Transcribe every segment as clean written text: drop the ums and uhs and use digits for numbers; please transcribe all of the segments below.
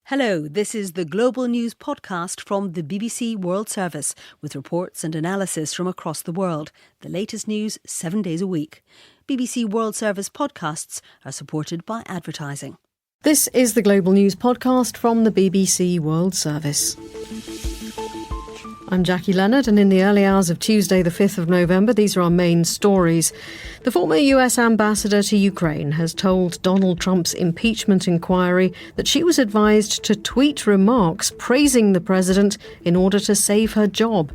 Hello, this is the Global News Podcast from the BBC World Service, with reports and analysis from across the world. The latest news 7 days a week. BBC World Service podcasts are supported by advertising. This is the Global News Podcast from the BBC World Service. I'm Jackie Leonard, and in the early hours of Tuesday, the 5th of November, these are our main stories. The former US ambassador to Ukraine has told Donald Trump's impeachment inquiry that she was advised to tweet remarks praising the president in order to save her job.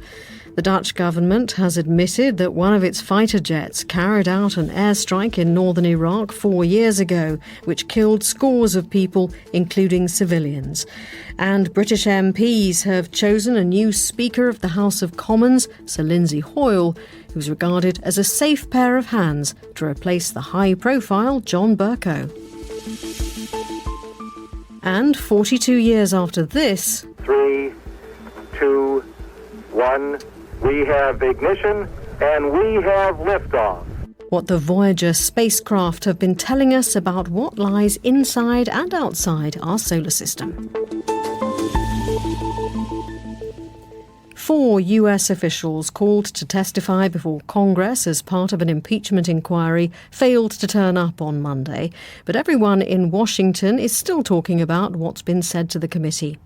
The Dutch government has admitted that one of its fighter jets carried out an airstrike in northern Iraq 4 years ago, which killed scores of people, including civilians. And British MPs have chosen a new Speaker of the House of Commons, Sir Lindsay Hoyle, who's regarded as a safe pair of hands to replace the high-profile John Bercow. And 42 years after this... 3, 2, 1... We have ignition and we have liftoff. What the Voyager spacecraft have been telling us about what lies inside and outside our solar system. 4 US officials called to testify before Congress as part of an impeachment inquiry failed to turn up on Monday, but everyone in Washington is still talking about what's been said to the committee.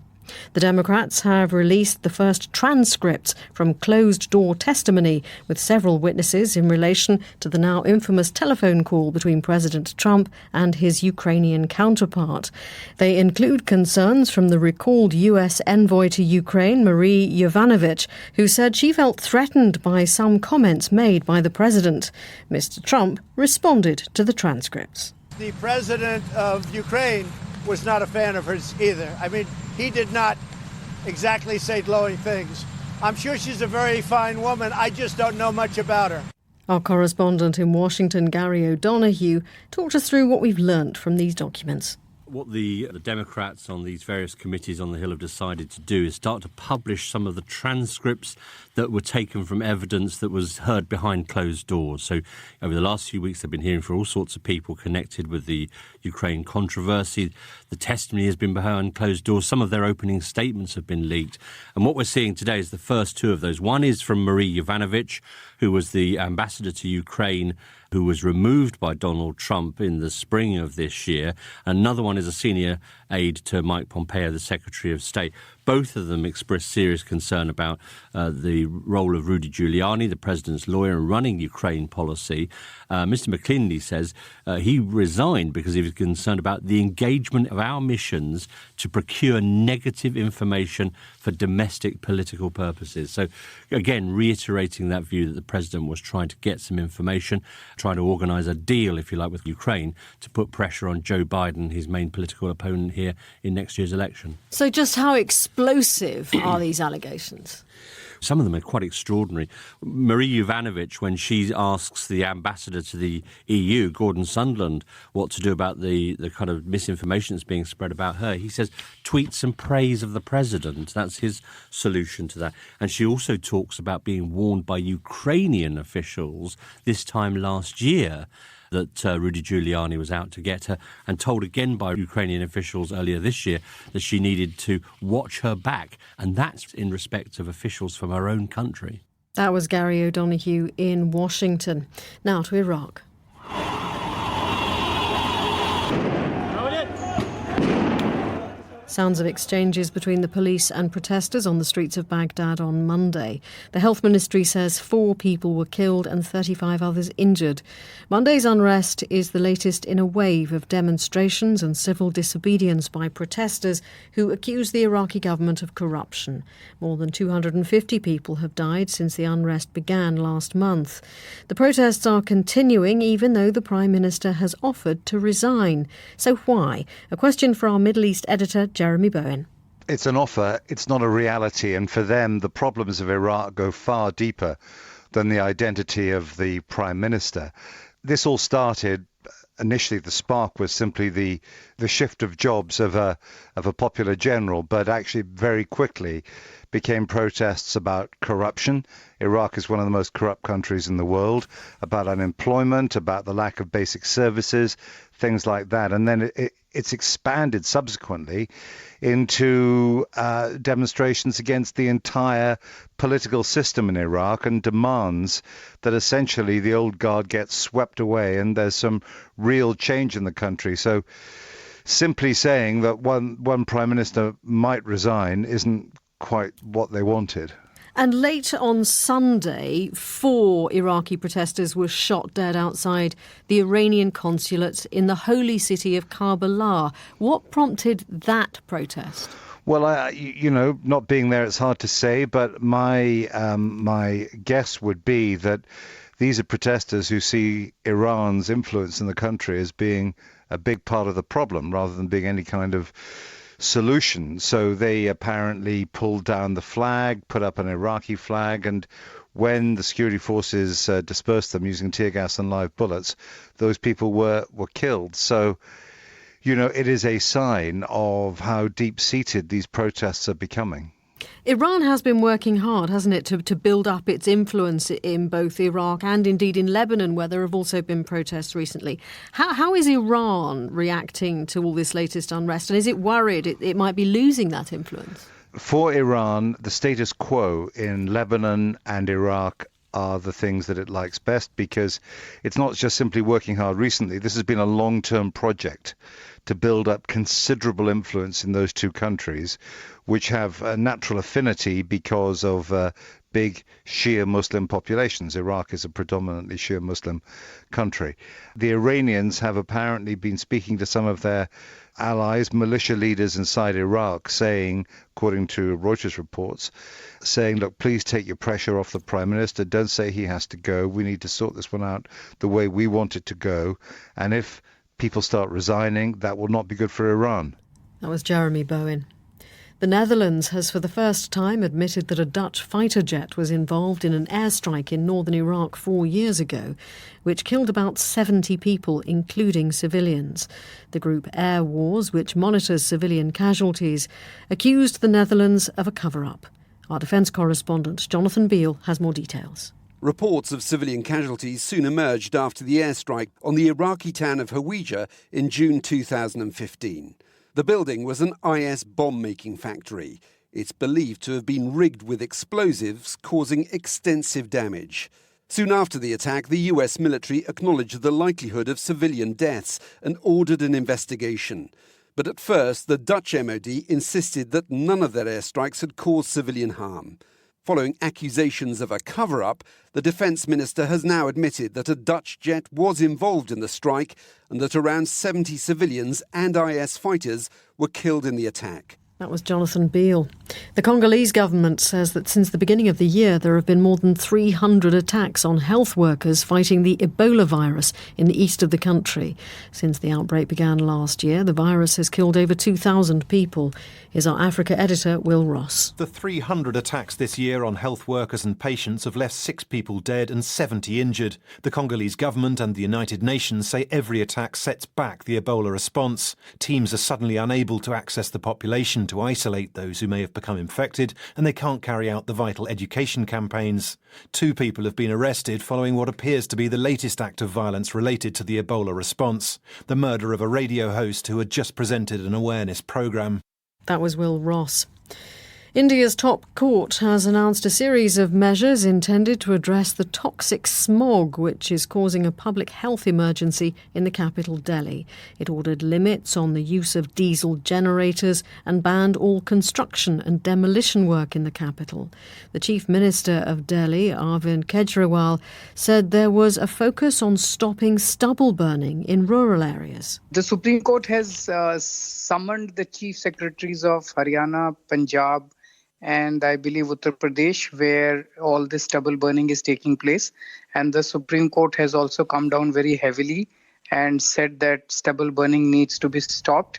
The Democrats have released the first transcripts from closed-door testimony with several witnesses in relation to the now infamous telephone call between President Trump and his Ukrainian counterpart. They include concerns from the recalled US envoy to Ukraine, Marie Yovanovitch, who said she felt threatened by some comments made by the president. Mr. Trump responded to the transcripts. The president of Ukraine was not a fan of hers either. I mean, he did not exactly say glowing things. I'm sure she's a very fine woman. I just don't know much about her. Our correspondent in Washington, Gary O'Donoghue, talked us through what we've learnt from these documents. What the Democrats on these various committees on the Hill have decided to do is start to publish some of the transcripts that were taken from evidence that was heard behind closed doors. So over the last few weeks, they've been hearing from all sorts of people connected with the Ukraine controversy. The testimony has been behind closed doors. Some of their opening statements have been leaked. And what we're seeing today is the first two of those. One is from Marie Yovanovitch, who was the ambassador to Ukraine, who was removed by Donald Trump in the spring of this year. Another one is a senior aide to Mike Pompeo, the Secretary of State. Both of them expressed serious concern about the role of Rudy Giuliani, the president's lawyer, in running Ukraine policy. Mr. McKinley says he resigned because he was concerned about the engagement of our missions to procure negative information for domestic political purposes. So, again, reiterating that view that the president was trying to get some information, trying to organise a deal, if you like, with Ukraine to put pressure on Joe Biden, his main political opponent here in next year's election. So just how explosive are these allegations? Some of them are quite extraordinary. Marie Yovanovitch, when she asks the ambassador to the EU, Gordon Sondland, what to do about the kind of misinformation that's being spread about her, he says, tweet some praise of the president. That's his solution to that. And she also talks about being warned by Ukrainian officials this time last year that Rudy Giuliani was out to get her, and told again by Ukrainian officials earlier this year that she needed to watch her back. And that's in respect of officials from her own country. That was Gary O'Donoghue in Washington. Now to Iraq. Sounds of exchanges between the police and protesters on the streets of Baghdad on Monday. The health ministry says 4 people were killed and 35 others injured. Monday's unrest is the latest in a wave of demonstrations and civil disobedience by protesters who accuse the Iraqi government of corruption. More than 250 people have died since the unrest began last month. The protests are continuing even though the Prime Minister has offered to resign. So why? A question for our Middle East editor, Jeremy Bowen. It's an offer, it's not a reality, and for them the problems of Iraq go far deeper than the identity of the Prime Minister. This all started, initially the spark was simply the shift of jobs of a popular general, but actually very quickly became protests about corruption. Iraq is one of the most corrupt countries in the world, about unemployment, about the lack of basic services, things like that. And then it's expanded subsequently into demonstrations against the entire political system in Iraq and demands that essentially the old guard gets swept away and there's some real change in the country. So simply saying that one prime minister might resign isn't quite what they wanted. And late on Sunday, 4 Iraqi protesters were shot dead outside the Iranian consulate in the holy city of Karbala. What prompted that protest? Well, not being there, it's hard to say, but my guess would be that these are protesters who see Iran's influence in the country as being a big part of the problem rather than being any kind of solution. So they apparently pulled down the flag, put up an Iraqi flag, and when the security forces dispersed them using tear gas and live bullets, those people were killed. So, it is a sign of how deep-seated these protests are becoming. Iran has been working hard, hasn't it, to build up its influence in both Iraq and indeed in Lebanon, where there have also been protests recently. How is Iran reacting to all this latest unrest? And is it worried it might be losing that influence? For Iran, the status quo in Lebanon and Iraq are the things that it likes best, because it's not just simply working hard recently. This has been a long-term project to build up considerable influence in those two countries, which have a natural affinity because of big Shia Muslim populations. Iraq is a predominantly Shia Muslim country. The Iranians have apparently been speaking to some of their allies, militia leaders inside Iraq, saying, according to Reuters reports, saying, look, please take your pressure off the Prime Minister. Don't say he has to go. We need to sort this one out the way we want it to go. And if people start resigning, that will not be good for Iran. That was Jeremy Bowen. The Netherlands has for the first time admitted that a Dutch fighter jet was involved in an airstrike in northern Iraq 4 years ago, which killed about 70 people, including civilians. The group Air Wars, which monitors civilian casualties, accused the Netherlands of a cover-up. Our defence correspondent Jonathan Beale has more details. Reports of civilian casualties soon emerged after the airstrike on the Iraqi town of Hawija in June 2015. The building was an IS bomb-making factory. It's believed to have been rigged with explosives, causing extensive damage. Soon after the attack, the US military acknowledged the likelihood of civilian deaths and ordered an investigation. But at first, the Dutch MOD insisted that none of their airstrikes had caused civilian harm. Following accusations of a cover-up, the defence minister has now admitted that a Dutch jet was involved in the strike and that around 70 civilians and IS fighters were killed in the attack. That was Jonathan Beale. The Congolese government says that since the beginning of the year, there have been more than 300 attacks on health workers fighting the Ebola virus in the east of the country. Since the outbreak began last year, the virus has killed over 2,000 people. Here's our Africa editor, Will Ross. The 300 attacks this year on health workers and patients have left 6 people dead and 70 injured. The Congolese government and the United Nations say every attack sets back the Ebola response. Teams are suddenly unable to access the population to isolate those who may have become infected, and they can't carry out the vital education campaigns. 2 people have been arrested following what appears to be the latest act of violence related to the Ebola response, the murder of a radio host who had just presented an awareness programme. That was Will Ross. India's top court has announced a series of measures intended to address the toxic smog which is causing a public health emergency in the capital, Delhi. It ordered limits on the use of diesel generators and banned all construction and demolition work in the capital. The Chief Minister of Delhi, Arvind Kejriwal, said there was a focus on stopping stubble burning in rural areas. The Supreme Court has summoned the Chief Secretaries of Haryana, Punjab, and I believe Uttar Pradesh, where all this stubble burning is taking place. And the Supreme Court has also come down very heavily and said that stubble burning needs to be stopped.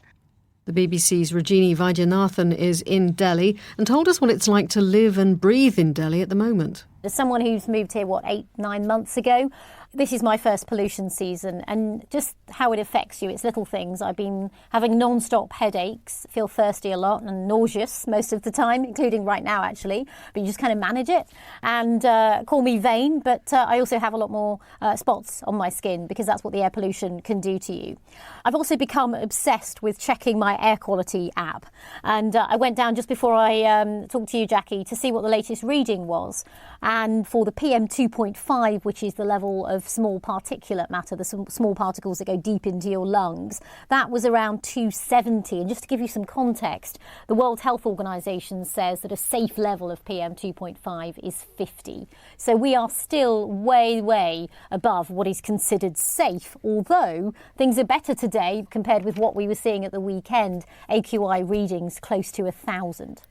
The BBC's Rajini Vaidyanathan is in Delhi and told us what it's like to live and breathe in Delhi at the moment. As someone who's moved here, 8-9 months ago, This is my first pollution season, and just how it affects you, it's little things. I've been having non-stop headaches, feel thirsty a lot and nauseous most of the time, including right now actually, but you just kind of manage it. And call me vain, but I also have a lot more spots on my skin because that's what the air pollution can do to you. I've also become obsessed with checking my air quality app, and I went down just before I talked to you, Jackie, to see what the latest reading was. And for the PM 2.5, which is the level of small particulate matter, the small particles that go deep into your lungs, that was around 270. And just to give you some context, the World Health Organization says that a safe level of PM 2.5 is 50. So we are still way, way above what is considered safe, although things are better today compared with what we were seeing at the weekend, AQI readings close to 1,000.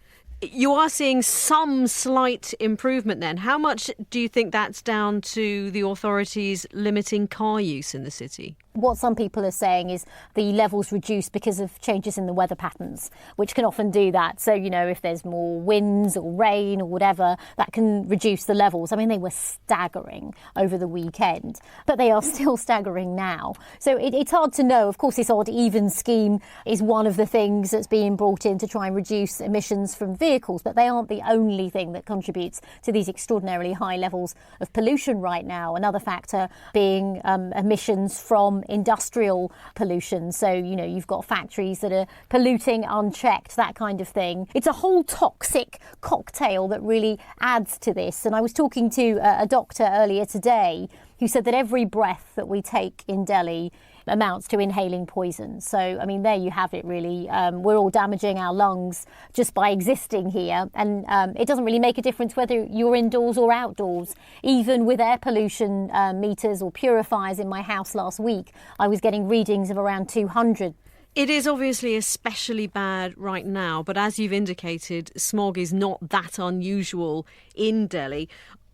You are seeing some slight improvement then. How much do you think that's down to the authorities limiting car use in the city? What some people are saying is the levels reduced because of changes in the weather patterns, which can often do that. So, you know, if there's more winds or rain or whatever, that can reduce the levels. I mean, they were staggering over the weekend, but they are still staggering now. So it's hard to know. Of course, this odd even scheme is one of the things that's being brought in to try and reduce emissions from vehicles, but they aren't the only thing that contributes to these extraordinarily high levels of pollution right now. Another factor being emissions from industrial pollution. So, you know, you've got factories that are polluting unchecked, that kind of thing. It's a whole toxic cocktail that really adds to this. And I was talking to a doctor earlier today who said that every breath that we take in Delhi amounts to inhaling poison. So, I mean, there you have it, really. We're all damaging our lungs just by existing here. And it doesn't really make a difference whether you're indoors or outdoors. Even with air pollution meters or purifiers in my house last week, I was getting readings of around 200. It is obviously especially bad right now, but as you've indicated, smog is not that unusual in Delhi.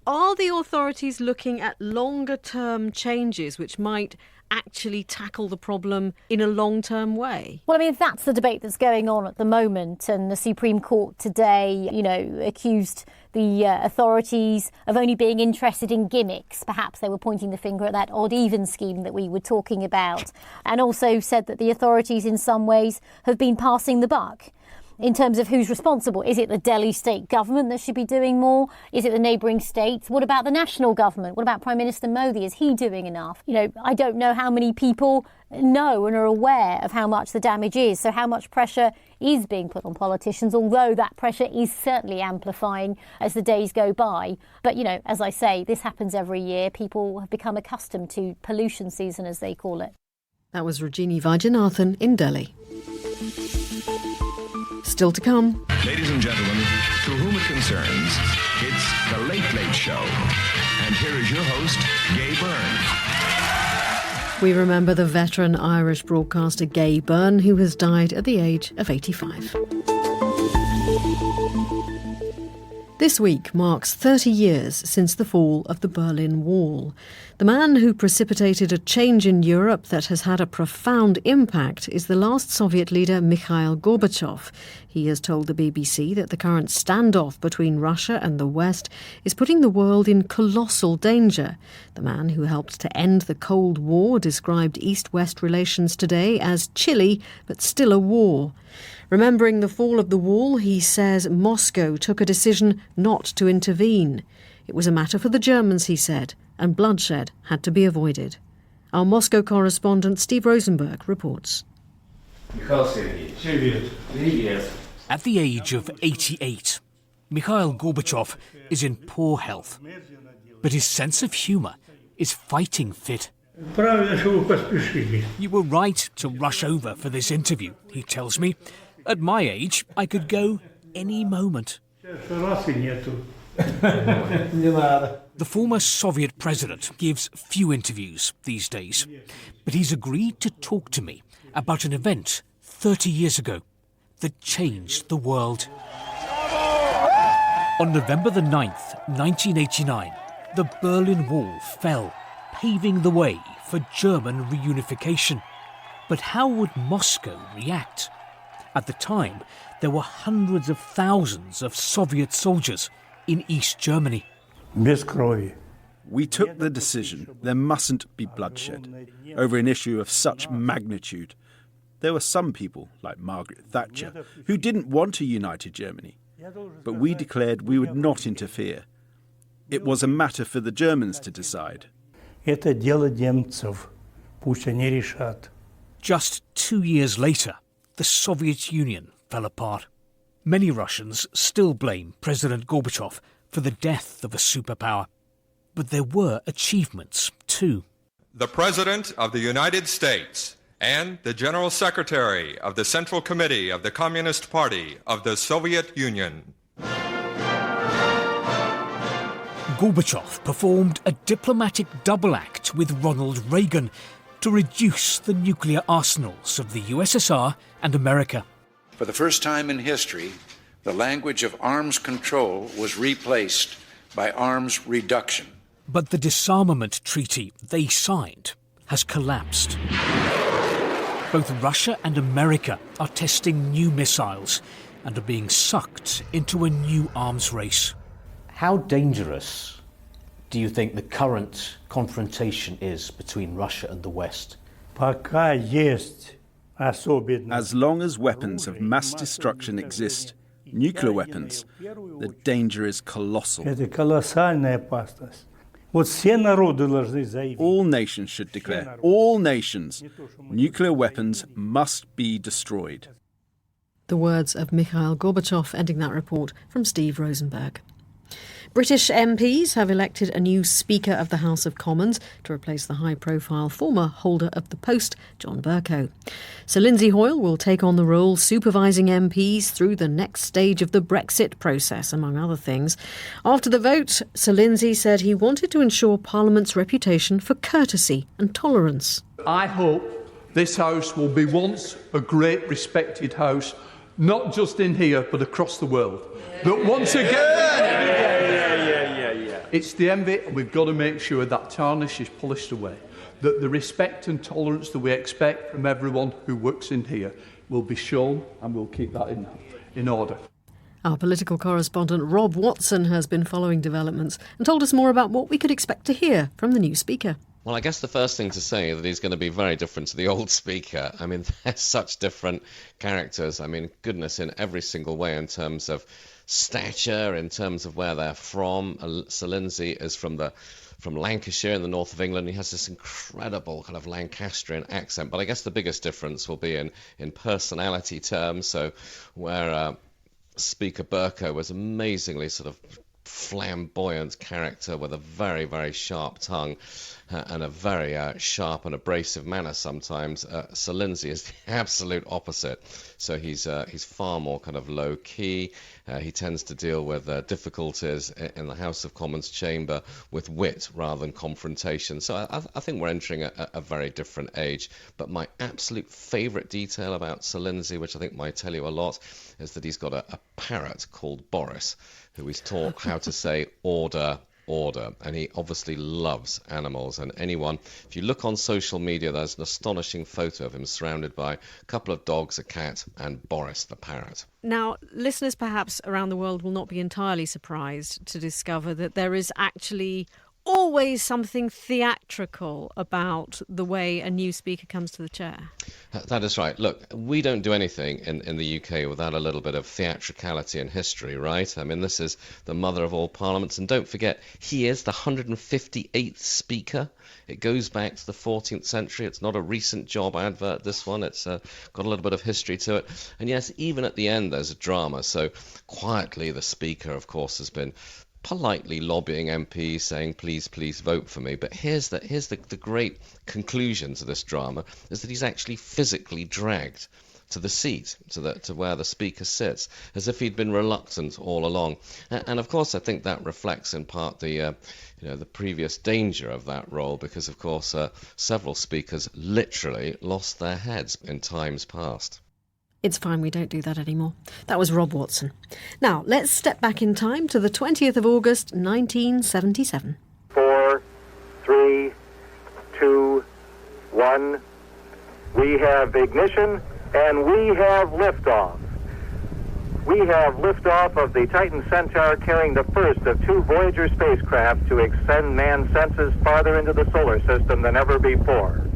Are the authorities looking at longer-term changes which might actually tackle the problem in a long-term way? Well, I mean, that's the debate that's going on at the moment. And the Supreme Court today, you know, accused the authorities of only being interested in gimmicks. Perhaps they were pointing the finger at that odd-even scheme that we were talking about. And also said that the authorities in some ways have been passing the buck. In terms of who's responsible, is it the Delhi state government that should be doing more? Is it the neighbouring states? What about the national government? What about Prime Minister Modi? Is he doing enough? You know, I don't know how many people know and are aware of how much the damage is. So how much pressure is being put on politicians, although that pressure is certainly amplifying as the days go by. But, you know, as I say, this happens every year. People have become accustomed to pollution season, as they call it. That was Rajini Vaidyanathan in Delhi. Still to come. Ladies and gentlemen, to whom it concerns, it's The Late Late Show. And here is your host, Gay Byrne. We remember the veteran Irish broadcaster Gay Byrne, who has died at the age of 85. This week marks 30 years since the fall of the Berlin Wall. The man who precipitated a change in Europe that has had a profound impact is the last Soviet leader Mikhail Gorbachev. He has told the BBC that the current standoff between Russia and the West is putting the world in colossal danger. The man who helped to end the Cold War described East-West relations today as chilly but still a war. Remembering the fall of the wall, he says Moscow took a decision not to intervene. It was a matter for the Germans, he said, and bloodshed had to be avoided. Our Moscow correspondent Steve Rosenberg reports. At the age of 88, Mikhail Gorbachev is in poor health, but his sense of humour is fighting fit. You were right to rush over for this interview, he tells me. At my age, I could go any moment. The former Soviet president gives few interviews these days, but he's agreed to talk to me about an event 30 years ago that changed the world. On November the 9th, 1989, the Berlin Wall fell, paving the way for German reunification. But how would Moscow react? At the time, there were hundreds of thousands of Soviet soldiers in East Germany. We took the decision there mustn't be bloodshed over an issue of such magnitude. There were some people, like Margaret Thatcher, who didn't want a united Germany. But we declared we would not interfere. It was a matter for the Germans to decide. Это дело немцев. Пусть они решат. Just 2 years later, the Soviet Union fell apart. Many Russians still blame President Gorbachev for the death of a superpower. But there were achievements too. The President of the United States and the General Secretary of the Central Committee of the Communist Party of the Soviet Union. Gorbachev performed a diplomatic double act with Ronald Reagan to reduce the nuclear arsenals of the USSR and America. For the first time in history, the language of arms control was replaced by arms reduction. But the disarmament treaty they signed has collapsed. Both Russia and America are testing new missiles and are being sucked into a new arms race. How dangerous do you think the current confrontation is between Russia and the West? As long as weapons of mass destruction exist, nuclear weapons, the danger is colossal. All nations should declare, all nations, nuclear weapons must be destroyed. The words of Mikhail Gorbachev, ending that report from Steve Rosenberg. British MPs have elected a new Speaker of the House of Commons to replace the high-profile former holder of the post, John Bercow. Sir Lindsay Hoyle will take on the role supervising MPs through the next stage of the Brexit process, among other things. After the vote, Sir Lindsay said he wanted to ensure Parliament's reputation for courtesy and tolerance. I hope this House will be once a great respected House, not just in here but across the world. That once again... It's the envy, and we've got to make sure that tarnish is polished away, that the respect and tolerance that we expect from everyone who works in here will be shown, and we'll keep that in order. Our political correspondent Rob Watson has been following developments and told us more about what we could expect to hear from the new Speaker. Well, I guess the first thing to say is that he's going to be very different to the old Speaker. I mean, they're such different characters. I mean, goodness, in every single way in terms of stature, in terms of where they're from. Sir Lindsay is from Lancashire in the north of England. He has this incredible kind of Lancastrian accent. But I guess the biggest difference will be in personality terms. So where Speaker Bercow was amazingly sort of flamboyant character with a very, very sharp tongue and a very sharp and abrasive manner sometimes. Sir Lindsay is the absolute opposite. So he's far more kind of low key. He tends to deal with difficulties in the House of Commons chamber with wit rather than confrontation. So I think we're entering a very different age. But my absolute favourite detail about Sir Lindsay, which I think might tell you a lot, is that he's got a parrot called Boris, who he's taught how to say order, and he obviously loves animals. And anyone, if you look on social media, there's an astonishing photo of him surrounded by a couple of dogs, a cat, and Boris the parrot. Now, listeners perhaps around the world will not be entirely surprised to discover that there is actually always something theatrical about the way a new Speaker comes to the chair. That is right. Look, we don't do anything in the UK without a little bit of theatricality and history, right? I mean, this is the mother of all parliaments. And don't forget, he is the 158th Speaker. It goes back to the 14th century. It's not a recent job advert, this one. It's got a little bit of history to it. And yes, even at the end, there's a drama. So quietly, the Speaker, of course, has been politely lobbying MPs, saying, please, please vote for me. But here's the great conclusion to this drama, is that he's actually physically dragged to the seat, to where the Speaker sits, as if he'd been reluctant all along. And of course, I think that reflects in part the previous danger of that role, because of course several Speakers literally lost their heads in times past. It's fine, we don't do that anymore. That was Rob Watson. Now, let's step back in time to the 20th of August, 1977. 4, 3, 2, 1. We have ignition and we have liftoff. We We have liftoff of the Titan Centaur carrying the first of 2 Voyager spacecraft to extend man's senses farther into the solar system than ever before.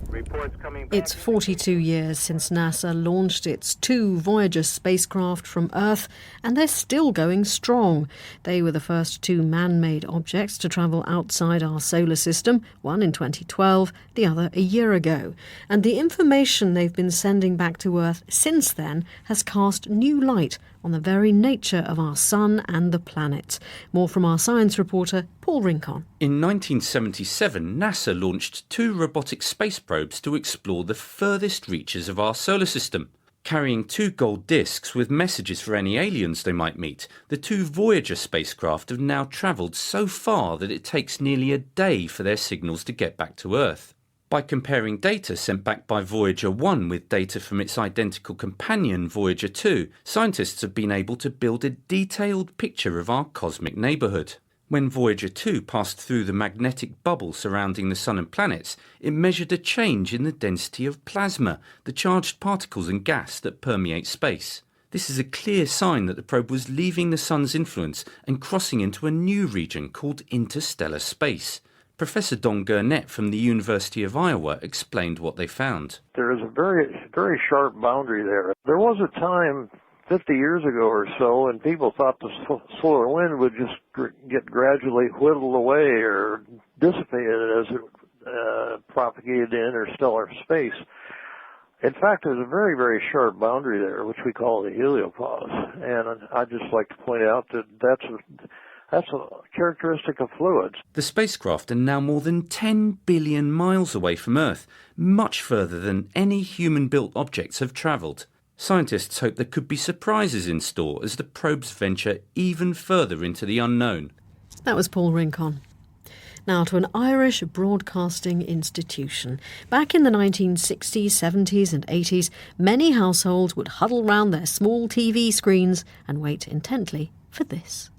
Reports coming back. It's 42 years since NASA launched its 2 Voyager spacecraft from Earth, and they're still going strong. They were the first 2 man-made objects to travel outside our solar system, one in 2012, the other a year ago. And the information they've been sending back to Earth since then has cast new light on the very nature of our sun and the planet. More from our science reporter, Paul Rincon. In 1977, NASA launched 2 robotic space probes to explore the furthest reaches of our solar system. Carrying 2 gold discs with messages for any aliens they might meet, the 2 Voyager spacecraft have now travelled so far that it takes nearly a day for their signals to get back to Earth. By comparing data sent back by Voyager 1 with data from its identical companion Voyager 2, scientists have been able to build a detailed picture of our cosmic neighbourhood. When Voyager 2 passed through the magnetic bubble surrounding the Sun and planets, it measured a change in the density of plasma, the charged particles and gas that permeate space. This is a clear sign that the probe was leaving the Sun's influence and crossing into a new region called interstellar space. Professor Don Gurnett from the University of Iowa explained what they found. There is a very, very sharp boundary there. There was a time 50 years ago or so, and people thought the solar wind would just get gradually whittled away or dissipated as it propagated in interstellar space. In fact, there's a very, very sharp boundary there, which we call the heliopause. And I'd just like to point out that that's a characteristic of fluids. The spacecraft are now more than 10 billion miles away from Earth, much further than any human-built objects have travelled. Scientists hope there could be surprises in store as the probes venture even further into the unknown. That was Paul Rincon. Now to an Irish broadcasting institution. Back in the 1960s, 70s and 80s, many households would huddle round their small TV screens and wait intently for this.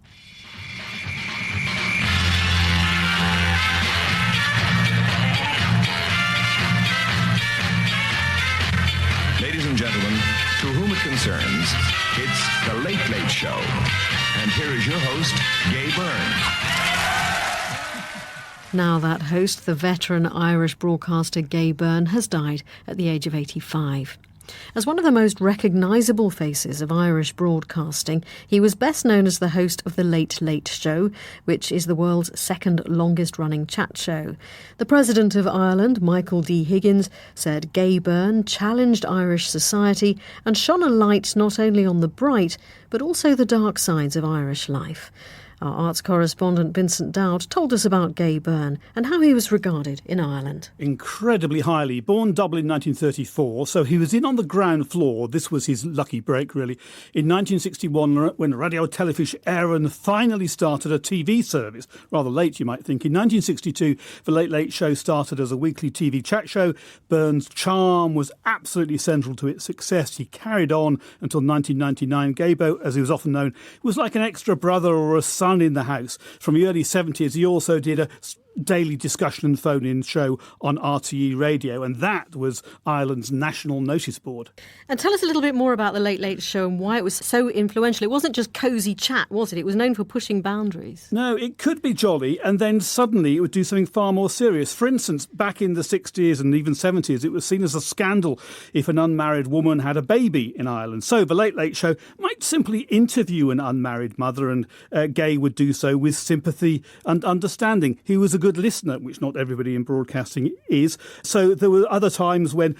Ladies and gentlemen, to whom it concerns, it's The Late Late Show. And here is your host, Gay Byrne. Now that host, the veteran Irish broadcaster Gay Byrne, has died at the age of 85. As one of the most recognisable faces of Irish broadcasting, he was best known as the host of The Late Late Show, which is the world's second longest-running chat show. The President of Ireland, Michael D. Higgins, said Gay Byrne challenged Irish society and shone a light not only on the bright, but also the dark sides of Irish life. Our arts correspondent Vincent Dowd told us about Gay Byrne and how he was regarded in Ireland. Incredibly highly. Born Dublin 1934, so he was in on the ground floor. This was his lucky break, really. In 1961, when Radio Telefís Éireann finally started a TV service, rather late you might think. In 1962, The Late Late Show started as a weekly TV chat show. Byrne's charm was absolutely central to its success. He carried on until 1999. Gaybo, as he was often known, was like an extra brother or a son in the house. From the early 70s, he also did a daily discussion and phone-in show on RTE Radio, and that was Ireland's national notice board. And tell us a little bit more about The Late Late Show and why it was so influential. It wasn't just cosy chat, was it? It was known for pushing boundaries. No, it could be jolly, and then suddenly it would do something far more serious. For instance, back in the 60s and even 70s, it was seen as a scandal if an unmarried woman had a baby in Ireland. So The Late Late Show might simply interview an unmarried mother, and Gay would do so with sympathy and understanding. He was a good listener, which not everybody in broadcasting is. So there were other times when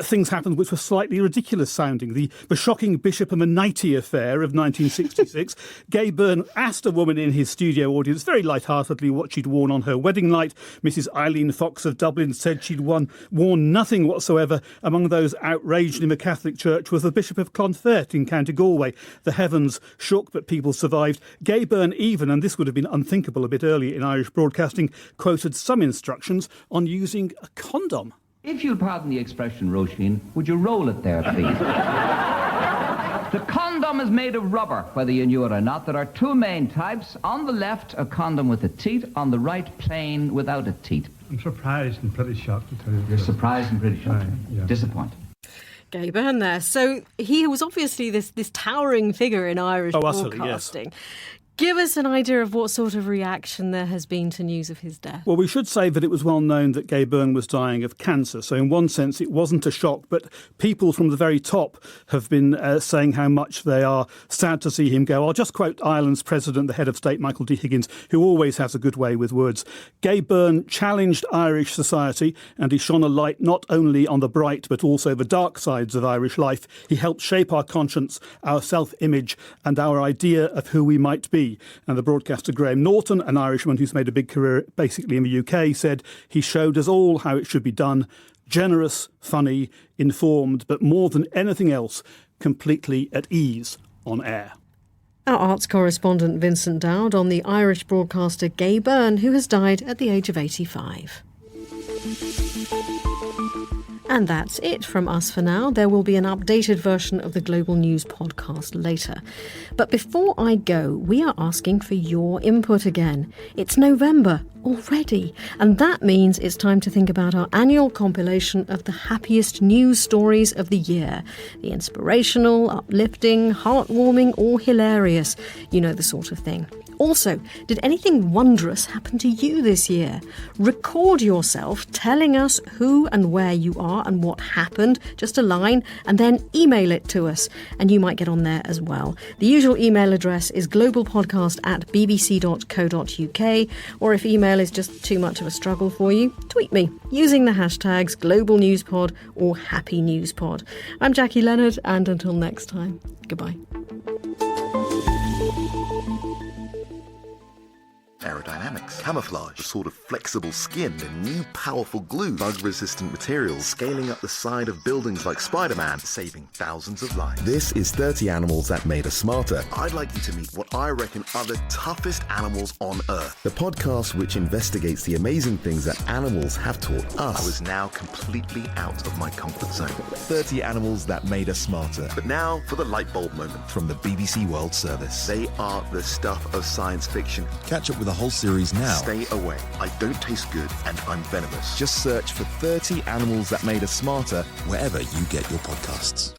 things happened which were slightly ridiculous sounding. The shocking Bishop and the Nighty affair of 1966. Gay Byrne asked a woman in his studio audience very lightheartedly what she'd worn on her wedding night. Mrs. Eileen Fox of Dublin said she'd worn nothing whatsoever. Among those outraged in the Catholic Church was the Bishop of Clonfert in County Galway. The heavens shook, but people survived. Gay Byrne even, and this would have been unthinkable a bit earlier in Irish broadcasting, quoted some instructions on using a condom. If you'll pardon the expression, Roisin, would you roll it there, please? The condom is made of rubber, whether you knew it or not. There are two main types. On the left, a condom with a teat. On the right, plain without a teat. I'm surprised and pretty shocked, to tell you the truth. You're surprised and pretty shocked. Yeah. Disappointed. Gay Byrne there. So he was obviously this towering figure in Irish broadcasting. Yes. Give us an idea of what sort of reaction there has been to news of his death. Well, we should say that it was well known that Gay Byrne was dying of cancer. So in one sense, it wasn't a shock. But people from the very top have been saying how much they are sad to see him go. I'll just quote Ireland's president, the head of state, Michael D. Higgins, who always has a good way with words. Gay Byrne challenged Irish society, and he shone a light not only on the bright but also the dark sides of Irish life. He helped shape our conscience, our self-image and our idea of who we might be. And the broadcaster Graham Norton, an Irishman who's made a big career basically in the UK, said he showed us all how it should be done. Generous, funny, informed, but more than anything else, completely at ease on air. Our arts correspondent Vincent Dowd on the Irish broadcaster Gay Byrne, who has died at the age of 85. And that's it from us for now. There will be an updated version of the Global News podcast later. But before I go, we are asking for your input again. It's November already, and that means it's time to think about our annual compilation of the happiest news stories of the year. The inspirational, uplifting, heartwarming, or hilarious. You know the sort of thing. Also, did anything wondrous happen to you this year? Record yourself telling us who and where you are and what happened, just a line, and then email it to us, and you might get on there as well. The usual email address is globalpodcast@bbc.co.uk, or if email is just too much of a struggle for you, tweet me using the hashtags GlobalNewsPod or HappyNewsPod. I'm Jackie Leonard, and until next time, goodbye. Aerodynamics, camouflage, a sort of flexible skin, and new powerful glue, bug-resistant materials, scaling up the side of buildings like Spider-Man, saving thousands of lives. This is 30 Animals That Made Us Smarter. I'd like you to meet what I reckon are the toughest animals on Earth. The podcast which investigates the amazing things that animals have taught us. I was now completely out of my comfort zone. 30 Animals That Made Us Smarter. But now for the light bulb moment from the BBC World Service. They are the stuff of science fiction. Catch up with the whole series now. Stay away. I don't taste good and I'm venomous. Just search for 30 Animals That Made Us Smarter wherever you get your podcasts.